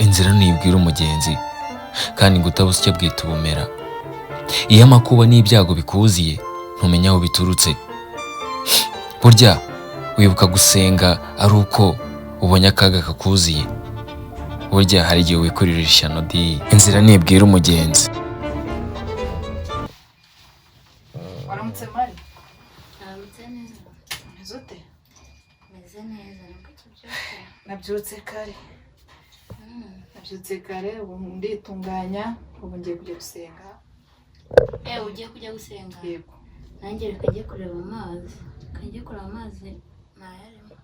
inzira ntibwira umugenzi kandi ngo utabuze icyo bwita ubumera. Iyo amakuba n'ibyago bikuziye ntumenya aho biturutse. Burya wibuka gusenga ari uko ubonye akaga kakuziye. Burya hari igihe wikurira ishyano di. Inzira ntibwira umugenzi. Waramutse Mari? Naramutse neza. Umeze ute? Meze neza, nubwo tubyuka. Nabyutse kare. Nabyutse kare, ubu nditunganya, ubu ngiye kujya gusenga. Ugiye kujya gusenga? Yego. Nanjye reka njye kureba amazi. Kanjye kureba amazi ntayarimo.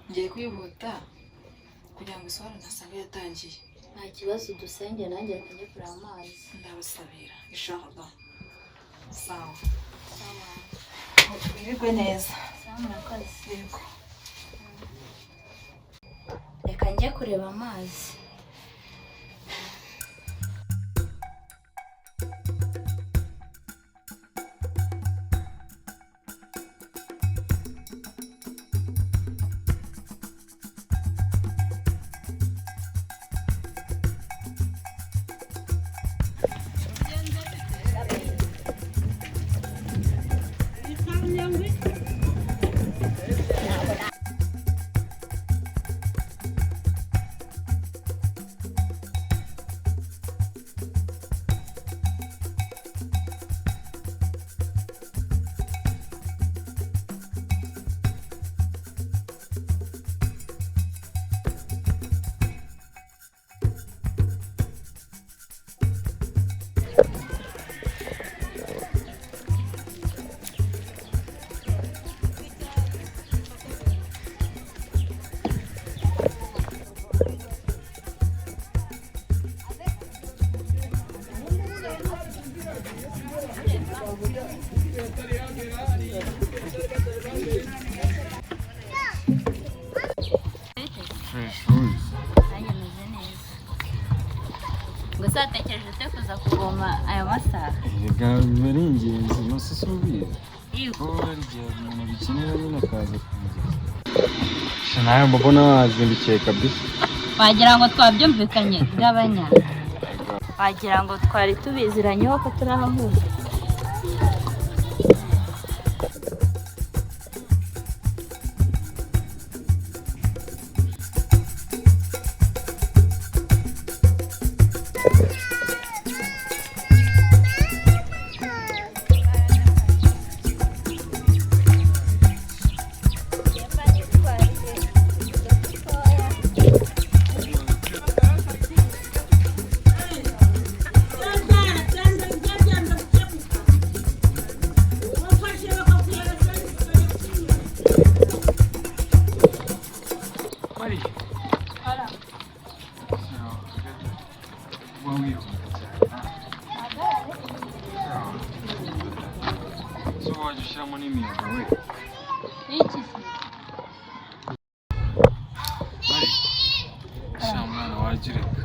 Ngiye kwihuta kugira ngo iswara ntasanga yatangiye. Nta kibazo dusenge, nanjye reka njye kureba amazi. Ndabasabira inshallah. Sawa. Sawa. Wirirwe neza. Sawa murakoze. Yego. Reka njye kureba amazi. Gusa atekereje ute kuza kuvoma aya masaha? Erega biba ari ingenzi nose usubiye ko hari igihe umuntu bikenera nyine akaza kumugeza nawe mbona wazindukiye kabisa. Wagira ngo twabyumvikanye gabanya, wagira ngo twari tubiziranyeho ko turahahura. Ushyiramo n'imiyaga we. Iki Mari, sha mwana wagireka.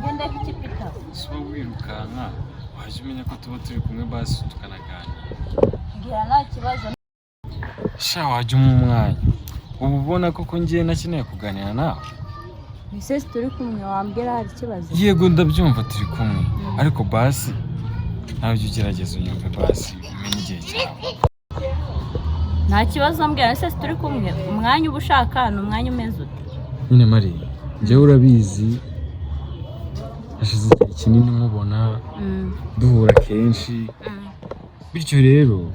ngenda kikipita. So wirukanka waje umenya ko tuba turi kumwe basi tukanaganira. Ngira nta kibazo. Sha waje umwanya. Ubu ubona koko ngiye nakeneye kuganira nawe. Misesi turi kumwe wambwira hari ikibazo? Yego ndabyumva turi kumwe. Ariko basi nawe ujye ugerageza unyumve basi umenye igihe cyawe. Nta kibazo mbwira misesi turi kumwe, umwanya uba ushaka ni umwanya umeze ute? Nyine Mari, njyewe urabizi hashize igihe kinini nkubona duhura kenshi. Bityo rero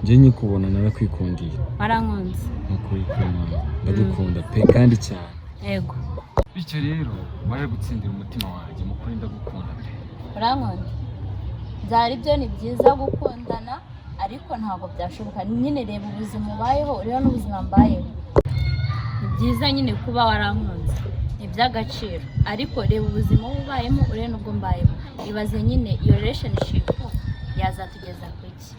njye nyikubona narakwikundiye. Warankunze? Nukuri kw'Imana ndagukunda pe kandi cyane. Yego. Bityo rero wari gutsindira umutima wanjye mukuri ndagukunda pe. Warankunze? Byari byo ni byiza gukundana ariko ntabwo byashoboka. Nyine reba ubuzima ubayeho uriho n'ubuzima mbayeho. Ni byiza nyine kuba warankunze, ni iby'agaciro, ariko reba ubuzima ubayemo uriho n'ubwo mbayeho. Ibaze nyine iyo relationship yazatugeza ku iki?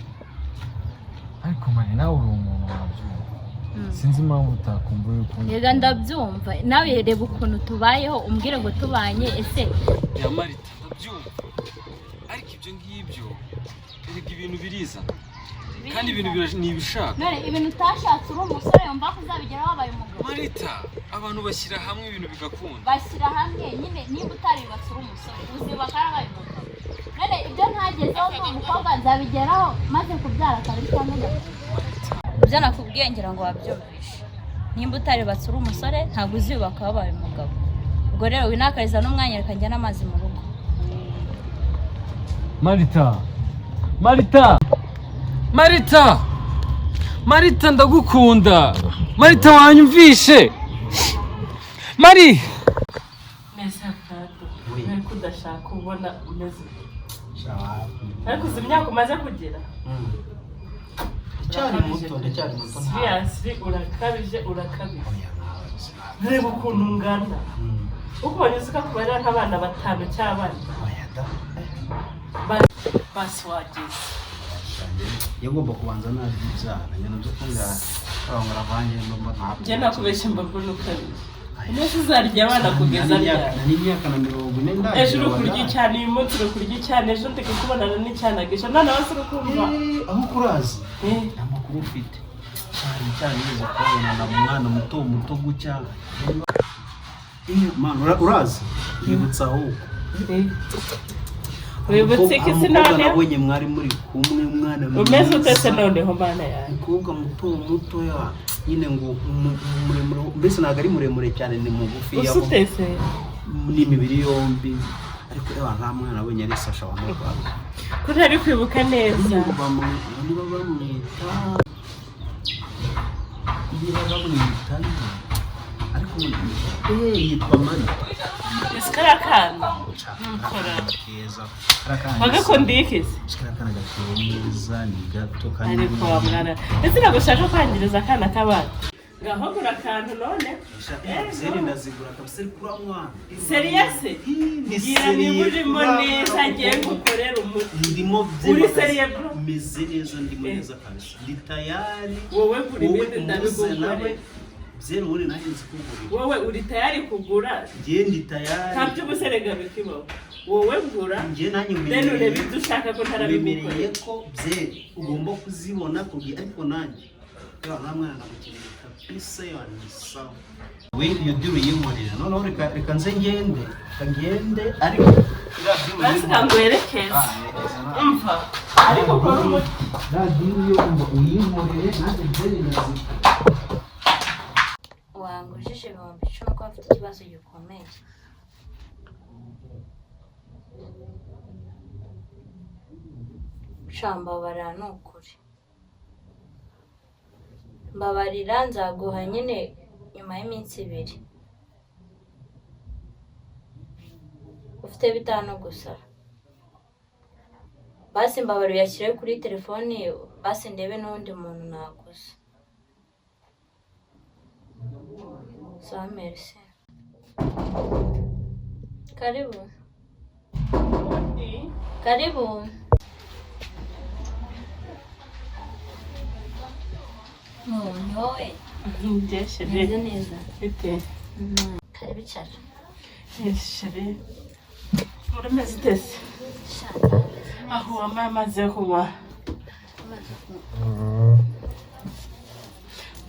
Ariko Mari nawe uri umuntu wabyumva. Sinzi impamvu utakumva yuko. Yega ndabyumva, nawe reba ukuntu tubayeho umbwire ngo tubanye ese. Ya Mari ndabyumva. Ariko ibyo ngibyo erega ibintu birizana. kandi ibintu nibishaka. None ibintu utashatse uri umusore yumva ko uzabigeraho wabaye umugabo. Marita, abantu bashyira hamwe ibintu bigakunda. Bashyira hamwe nyine niba utaribatse uri umusore uzubaka wabaye umugabo. None ibyo ntagezeho ni umukobwa nzabigeraho maze kubyara kabiri cyangwa gatatu. Ibyo nakubwiye ngira ngo wabyumvishe. Nimba utaribatse uri umusore ntabwo uzubaka wabaye umugabo. Ubwo rero winakariza n'umwanya reka njya n'amazi mu rugo. Marita ndagukunda. Marita wanyumvishe. Mari. Neza kato. Ariko udashaka ubona umeze. Ariko uzi imyaka umaze kugira. Cyari muto. Seriously urakabije. Reba ukuntu ungana. Ukubonye usuka kubarira nk'abana batanu cy'abana. Basi wageze. Yagomba kubanza nabyana nyana byo kunga abangara banje ndumva ntabwo. Je nakubeshye mbabona ukabije. Umunsi uzarya abana kugeza ryari? N'imyaka na 40 ndaje. Ejo ukurya cyane uyu munsi ukurya cyane ejo ndeke kubonana n'icyanagisha none wasuru kumva. Aho kurazi. Amakuru ufite. Cyane neza kubona na mwana muto gucya. Mwana urazi yibutsa aho. Wibutse iki sinone nabonye mwari muri kumwe mwana umeze utese noneho mana yawe umukobwa muto ya nyine ngo muremure mbese ntago ari muremure cyane ni mugufi yabo usutese n'imibiri yombi ariko reba nta mwana nabonye ari sasha wa mugabo kuri ari kwibuka neza niba bamwita ariko yitwa Marita Iskarakana nkora keza bagakondikeze iskarakana gakeza ni gato kandi ariko mwana ese nagushaka kwangiriza akana kabana ngaho gura kantu none zeri ndazigura kabisa kuri mwana seriyase ngira ni burimo neza ngiye gukorera umuti ndimo uri seriye bro meze neza ndimo neza kabisa ndi tayari wowe kuri bide ndabigukore zero uri nahinze kugura wowe uri tayari kugura ngiye ndi tayari ntabyo ubuserega bikibaho wowe gura ngiye nanyu then urebe dushaka ko ntarabigukoreye ko zeri ugomba kuzibona kugira ariko nanjye nta mwana namukeneye kabisa yani sawa we you do yimurira none reka nze ngende ariko basi kangwerekeza umva ariko kora umuti radio umva uyimurire nanjye zeri ndazi wangujije ibihumbi 10 ko afite ikibazo gikomeye. Mbabarira ni ukuri. Mbabarira nzaguha nyine nyuma y'iminsi 2. Ufite 5 gusa. Basi mbabarira uyashyire kuri telefoni basi ndebe n'undi muntu naguze. Sawa, merci. Karibu. Ni wowe? Njye sheri neza. Bite? Karibu cyane. Sheri urameze utese? Aho wambaye amazi yo kunywa.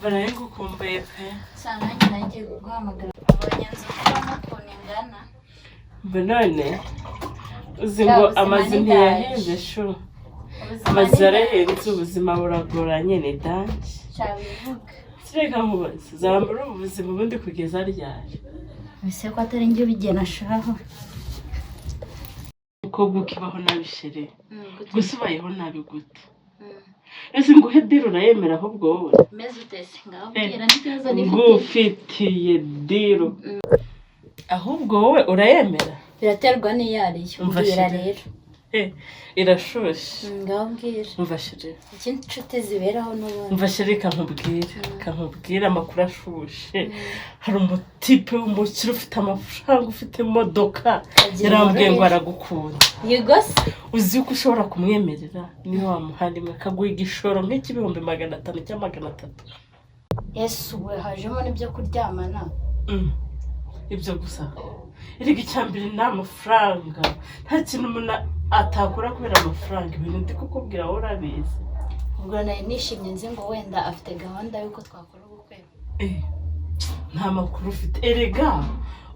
Baragukumbuye pe. Sana nanjye guhamagara abanyanzi n'ukuntu ingana. Benone uzi ngo amazi ntiyahenze shu. Amazi yarahenze ubuzima buragoranye ni danje. Cyabivuga. Sireka nkubaze zambura ubuzima ubundi kugeza ryari. Ese ko atari njye bigena shaho. Uko gukibaho nabishere. Gusubayeho nabi gute. Ese nguhe diro urayemera ahubwo wowe meze utese ngaho bwira n'ikibazo n'ifite ngufitiye diro ahubwo wowe urayemera biraterwa n'iyariyo mbwira rero irashoshe ngaho mbwira umva shire ikindi nshuti ziberaho n'ubundi umva shire kankubwira amakuru ashushe hari umutipe w'umukire ufite amafaranga ufite imodoka yarambwiye ngo aragukunda yegose uzi ko ushobora kumwemerera niyo wamuhandimwe kaguha igishoro nk'ikibihumbi 500 cyangwa 300 Yesu we hajemo n'ibyo kuryamana ibyo gusa iriga icyambere n'amafaranga nta kintu umuntu atakora kubera amafaranga ibintu ndi kukubwira wowe urabizi ubwo nari nishimye nzi ngo wenda afite gahunda y'uko twakora ubukwe. Nta makuru ufite. Erega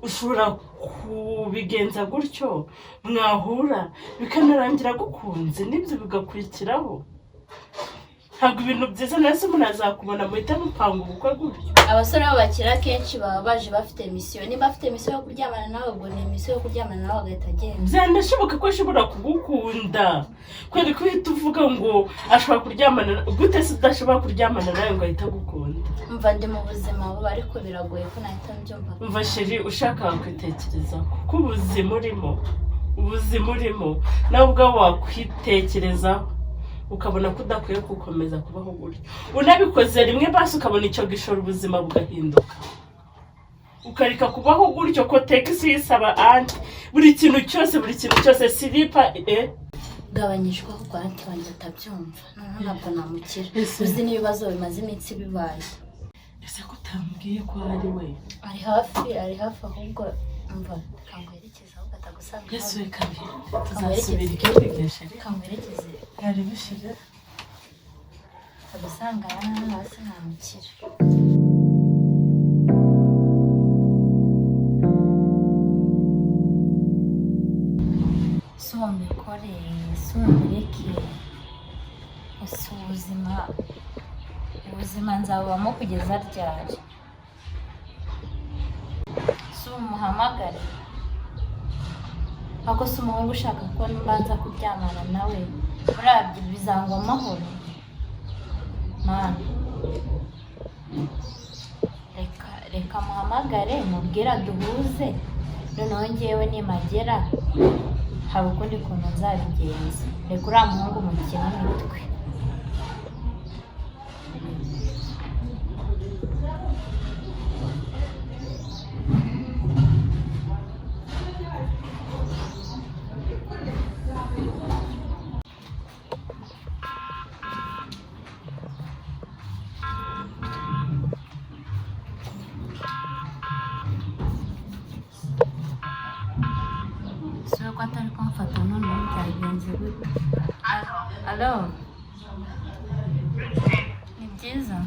ushobora kubigenza gutyo mwahura bikanarangira gukunze n'ibyo bigakurikiraho. Ntabwo ibintu byiza nase munazakubona muhita mupanga ubukwe gutyo. Abasore b'abakira kenshi baba baje bafite misiyo. Niba afite misiyo yo kuryamana nawe, ubwo ni misiyo yo kuryamana nawe agahita agenda. Byanashoboka ko ashobora kugukunda. Kweri ko uhita uvuga ngo ashobora kuryamana gute se udashobora kuryamana nawe ngo ahita agukunda. Umva ndi mu buzima buba ariko biragoye ko nahita mbyumva. Umva sheri ushaka kwitekereza kuko ubuzima urimo nawe ubwawe wakwitekerezaho ukabona ko udakwiye gukomeza kubaho gutyo. Unabikoze rimwe basi ukabona icyo gishora ubuzima bugahinduka, ukareka kubaho gutyo ko taxi yisaba anti buri kintu cyose silipa gabanyijwe kuko anti wanjye atabyumva. Ntabwo namukira. Uzi n'ibibazo bimaze iminsi bibaye. Ese ko utambwiye ko ari we? Ari hafi ahubwo umva kangwerekeza aho katagusanga. Yesu kabiri tuzasubira ikibigesha kangwerekeze yari bishire agusanga hasi namukira. Sombekore sombeke ese ubuzima nzabubamo kugeza ryari? Si umuhamagare ako si umuhungu ushaka ko mbanza kuryamana nawe urabye bizangwa amahoro mana. Reka muhamagare mubwira duhuze, noneho ngewe nimagera hari ukundi kuntu nzabigenza. Reka uriya muhungu mukina imitwe. Ko atari kumfata noneho byagenze gute? Alo ni byiza?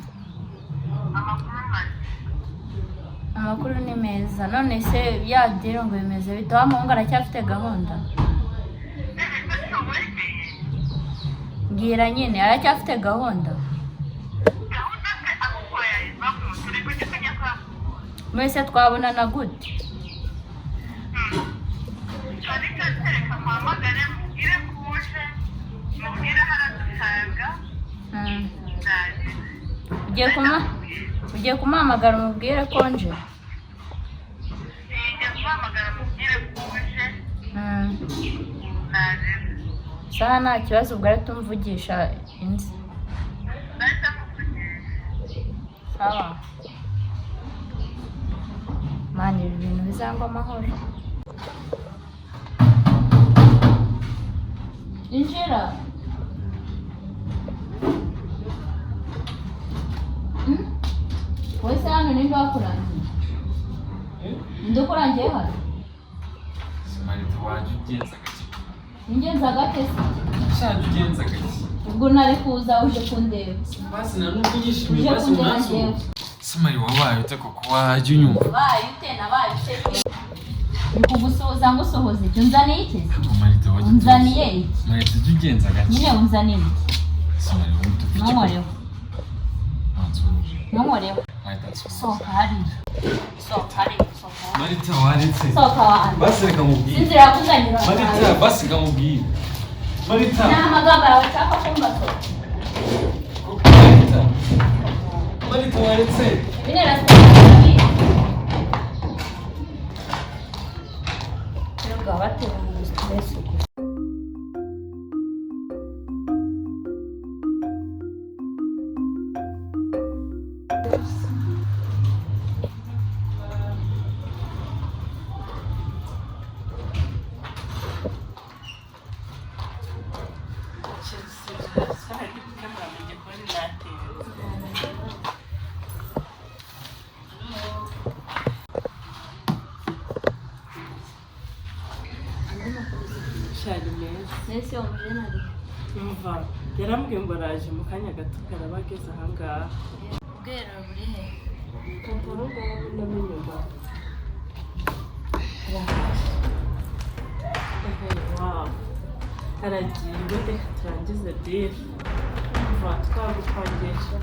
Amakuru ni meza. None se yadiro ngo bimeze bite? Wa muhungu aracyafite gahunda? Mbwira nyine aracyafite gahunda? Mwese twabonana gute? Ugiye kumuhamagara umubwire ko nje? Sawa nta kibazo, ubwo ari tumvugisha inzi. Sawa mani, ibi bintu bizangwa amahoro. Injira. Wese hano ninde wakurangiye? Ninde ukurangiye hano? Marita waje ugenza gake. Ingenza gake se? Shaje ugenza gake. Ubwo nari kuza uje kundeba. Basi na nuko yishimiye basi unaso. Simari wabaye ute koko waje unyumva? Wabaye ute nabaye ute? Ukugusoza ngo sohoze icyo unzaniye iki? Marita waje. Unzaniye iki? Marita ugenza gake. Nyine unzaniye iki? Simari wumva. Nongoreho. Nongoreho. Marita Sohoka hariya. Marita waretse. Sohoka wanjye. Basi reka mubwire. Sinzira kuzanyura. Marita basi kamubwire. Marita. Nta magambo yawe nshaka kumbaza. Marita waretse. Binera sitari. Kiruga batera mu stress. Nesse homem, umva yarambwiye ngo araje mu kanya gato karaba ageze ahangaha. Ubwera buri he? Umva aho ngaho n'inyuma. Wow. Aragiye reka turangize deal. Umva twagupangisha.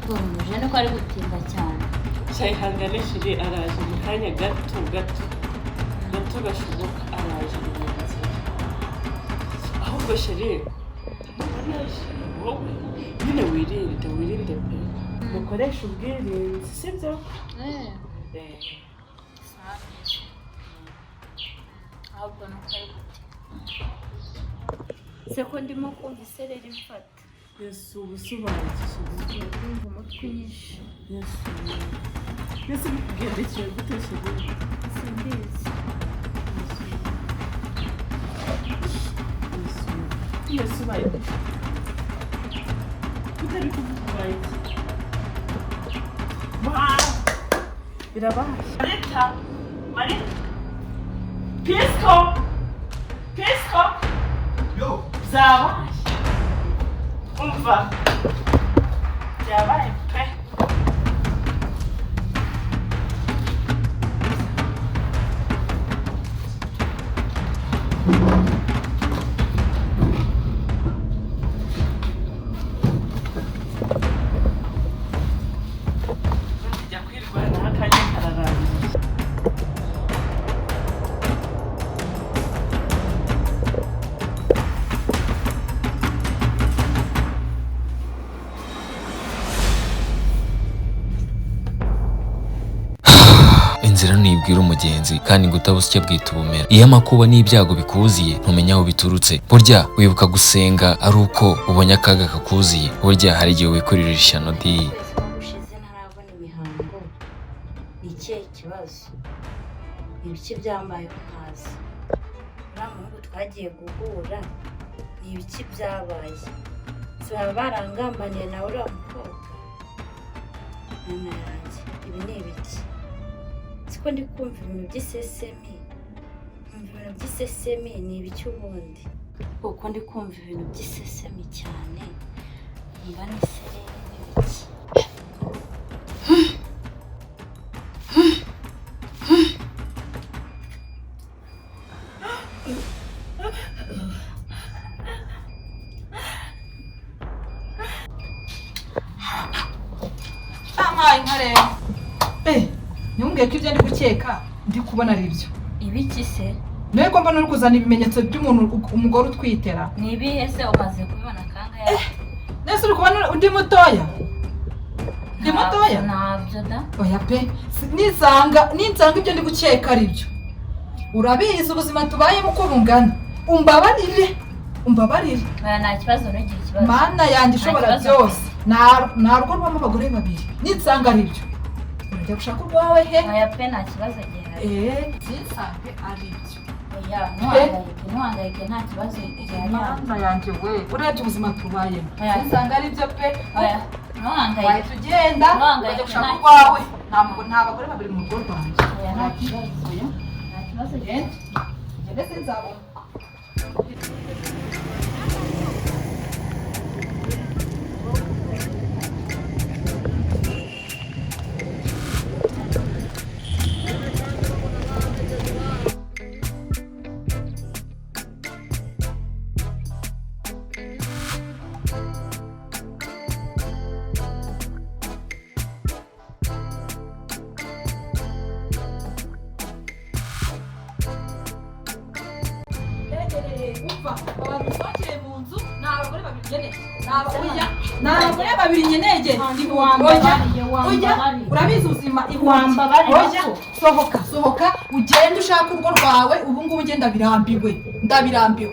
Umujene ko ari gutinda cyane. Shayihangane shiri araje mu kanya gato gashoboka araje mu nzira. Ahubwo shiri wowe nyine wirinde pe. Mukoresha ubwirinzi sibyo? Ahubwo nuko ari gutinda. Se ko ndimo kumva isereri mfata. Yesu ubusobanukishije Ndumva umutwe unyishe. Yesu bikugendekeye gute shiri? Simbizi. Yesu bayi utari kuvuga bayi birabaye Marita Pisco Yo, zabaye umva byabaye pe njya kwirwanaho akanya kararangiye. Inzira ntibwira umugenzi kandi ngo utabusya bwita ubumera. Iyo amakuba n'ibyago bikuziye ntumenya aho biturutse. Burya wibuka gusenga ari uko ubonye akaga kakuziye. Burya hari igihe wikurira ishyano di. Ushize ntarabona imihango. Ni ikihe kibazo? Ibiki byambayeho ntazi. Uriya muhungu twagiye guhura ni ibiki byabaye. Si baba barangambaniye nawe uriya mukobwa? Mwana yanjye ibi ni ibiki? Siko ndi kumva ibintu by'isesemi. Kumva ibintu by'isesemi ni ibiki ubundi? Kuko ndi kumva ibintu by'isesemi cyane. Mba n'isereri n'ibiki? Ntumbwiye ko ibyo ndi gukeka ndi kubona ari byo. Ibiki se? Niwe ko mbona uri kuzana ibimenyetso by'umuntu umugore utwitera. Ni ibihe se umaze kubibona kangahe? Nese uri kubona undi mutoya? Ndi mutoya? Ntabyo da. Oya pe, ninsanga ibyo ndi gukeka ari byo. Urabizi ubuzima tubayemo uko bungana. Umbabarire. Oya nta kibazo n'ugira ikibazo. Mana yanjye ishobora byose. Nta rugo rwamo abagore babiri. Ninsanga ari byo. Urajya gushaka urwawe he? Oya pe nta kibazo gihari. Sinsange ari byo. Oya ntuhangayike nta kibazo gihari. Mana yanjye we, urebye ubuzima tubayemo. Sinsanga ari byo pe. Oya ntuhangayike. Wahita ugenda urajya gushaka urwawe. Nta bagore babiri mu rugo rwanjye. Oya nta kibazo. Nta kibazo gihari. Ngende sinzabona. upfa abantu bakeye mu nzu ni abagore babiri nkeneye ni abagore babiri nkeneye oya urabizi ubuzima oya sohoka ugende ushaka urugo rwawe ubu ngubu ngenda ndabirambiwe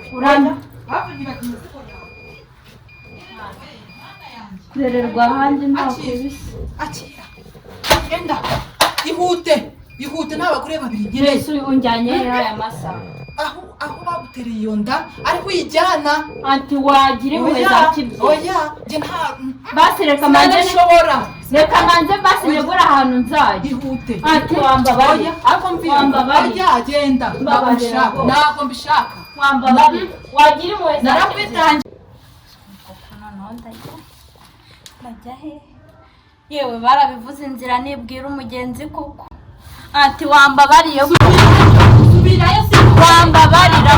kurererwa ahandi ntabwo bisa akira genda ihute n'abagore babiri nkeneye mbese unjyanye aya masaha aho bagutereye iyo nda ariko uyijyana anti wagira impuhwe za kibyeyi oya njye nta basi reka manze basi negura ahantu nzajya ihute anti wambabariye ariko mvira genda ntabwo mbishaka wambabariye wagira impuhwe za narakwitangiye ndajya he yewe barabivuze inzira nibwira umugenzi koko ati wambabariye subirayo wambabarira